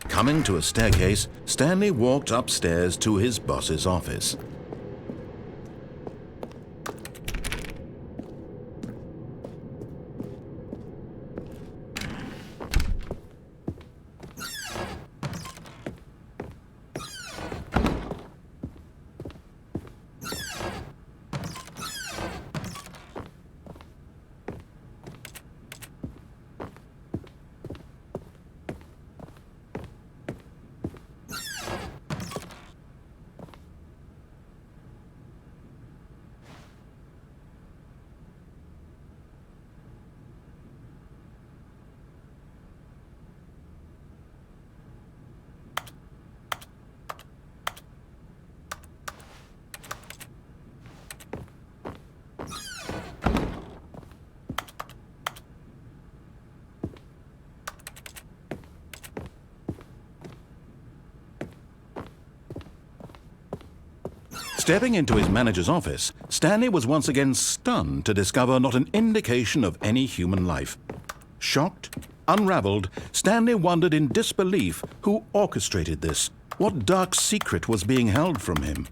Coming to a staircase, Stanley walked upstairs to his boss's office. Stepping into his manager's office, Stanley was once again stunned to discover not an indication of any human life. Shocked, unraveled, Stanley wondered in disbelief who orchestrated this, what dark secret was being held from him.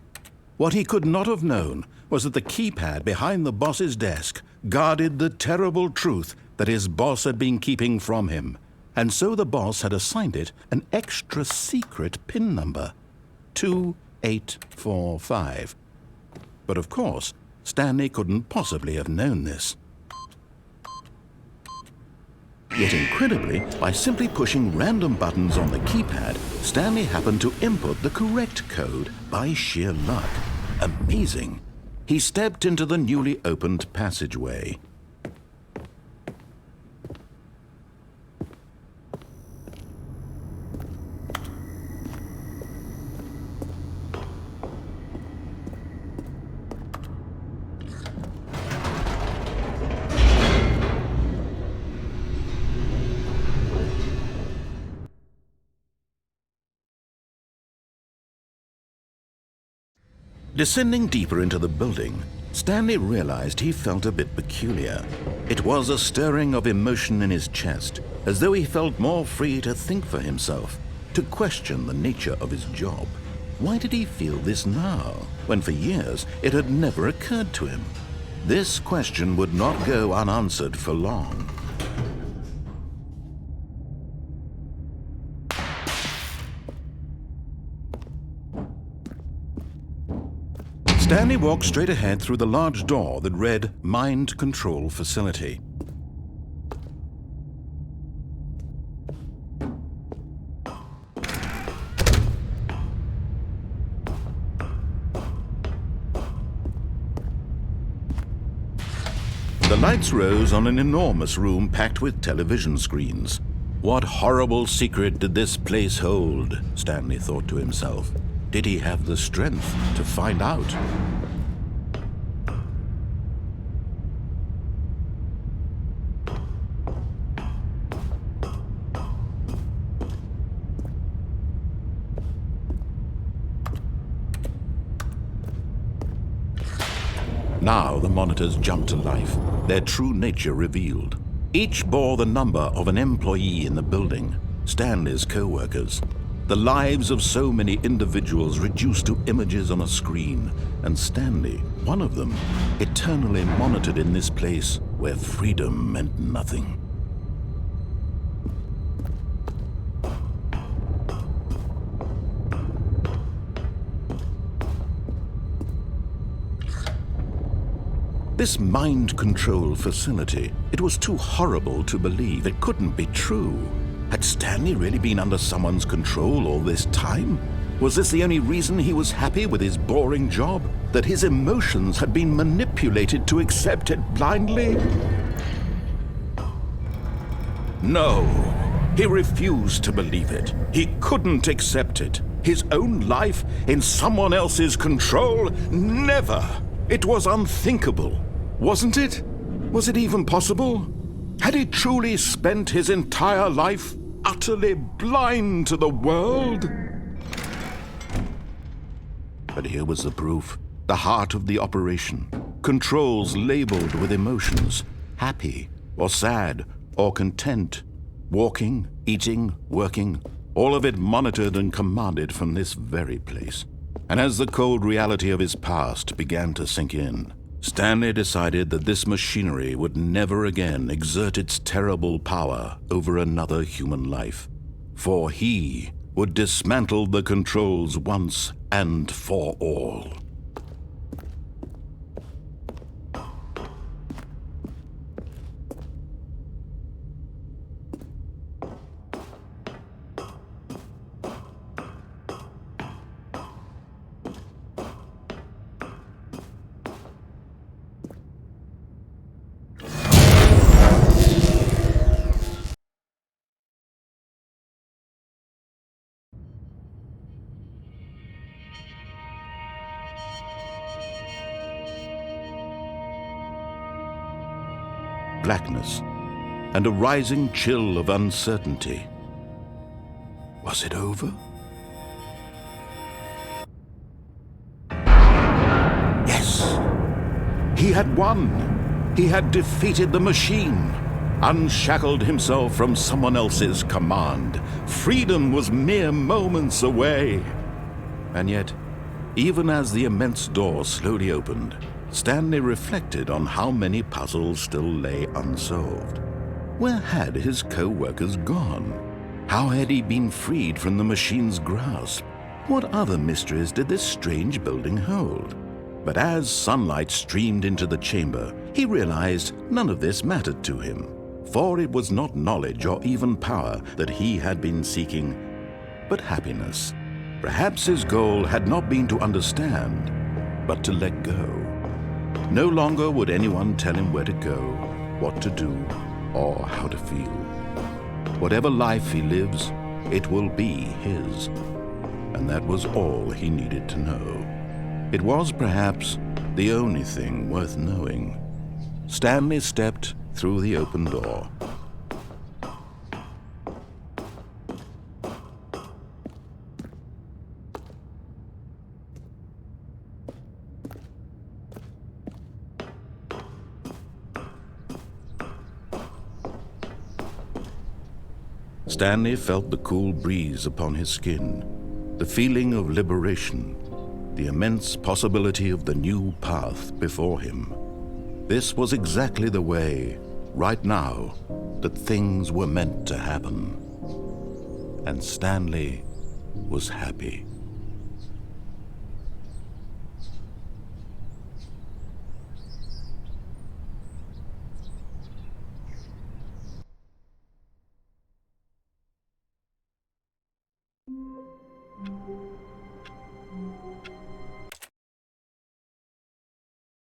What he could not have known was that the keypad behind the boss's desk guarded the terrible truth that his boss had been keeping from him, and so the boss had assigned it an extra secret PIN number, 2845. But of course, Stanley couldn't possibly have known this. Yet incredibly, by simply pushing random buttons on the keypad, Stanley happened to input the correct code by sheer luck. Amazing. He stepped into the newly opened passageway. Descending deeper into the building, Stanley realized he felt a bit peculiar. It was a stirring of emotion in his chest, as though he felt more free to think for himself, to question the nature of his job. Why did he feel this now, when for years it had never occurred to him? This question would not go unanswered for long. Stanley walked straight ahead through the large door that read Mind Control Facility. The lights rose on an enormous room packed with television screens. What horrible secret did this place hold? Stanley thought to himself. Did he have the strength to find out? Now the monitors jumped to life, their true nature revealed. Each bore the number of an employee in the building, Stanley's co-workers. The lives of so many individuals reduced to images on a screen, and Stanley, one of them, eternally monitored in this place where freedom meant nothing. This mind control facility, it was too horrible to believe. It couldn't be true. Had Stanley really been under someone's control all this time? Was this the only reason he was happy with his boring job? That his emotions had been manipulated to accept it blindly? No, he refused to believe it. He couldn't accept it. His own life in someone else's control? Never! It was unthinkable, wasn't it? Was it even possible? Had he truly spent his entire life utterly blind to the world? But here was the proof, the heart of the operation. Controls labeled with emotions, happy or sad or content, walking, eating, working, all of it monitored and commanded from this very place. And as the cold reality of his past began to sink in, Stanley decided that this machinery would never again exert its terrible power over another human life, for he would dismantle the controls once and for all. Blackness and a rising chill of uncertainty. Was it over? Yes! He had won! He had defeated the machine, unshackled himself from someone else's command. Freedom was mere moments away. And yet, even as the immense door slowly opened, Stanley reflected on how many puzzles still lay unsolved. Where had his co-workers gone? How had he been freed from the machine's grasp? What other mysteries did this strange building hold? But as sunlight streamed into the chamber, he realized none of this mattered to him, for it was not knowledge or even power that he had been seeking, but happiness. Perhaps his goal had not been to understand, but to let go. No longer would anyone tell him where to go, what to do, or how to feel. Whatever life he lives, it will be his. And that was all he needed to know. It was perhaps the only thing worth knowing. Stanley stepped through the open door. Stanley felt the cool breeze upon his skin, the feeling of liberation, the immense possibility of the new path before him. This was exactly the way, right now, that things were meant to happen. And Stanley was happy.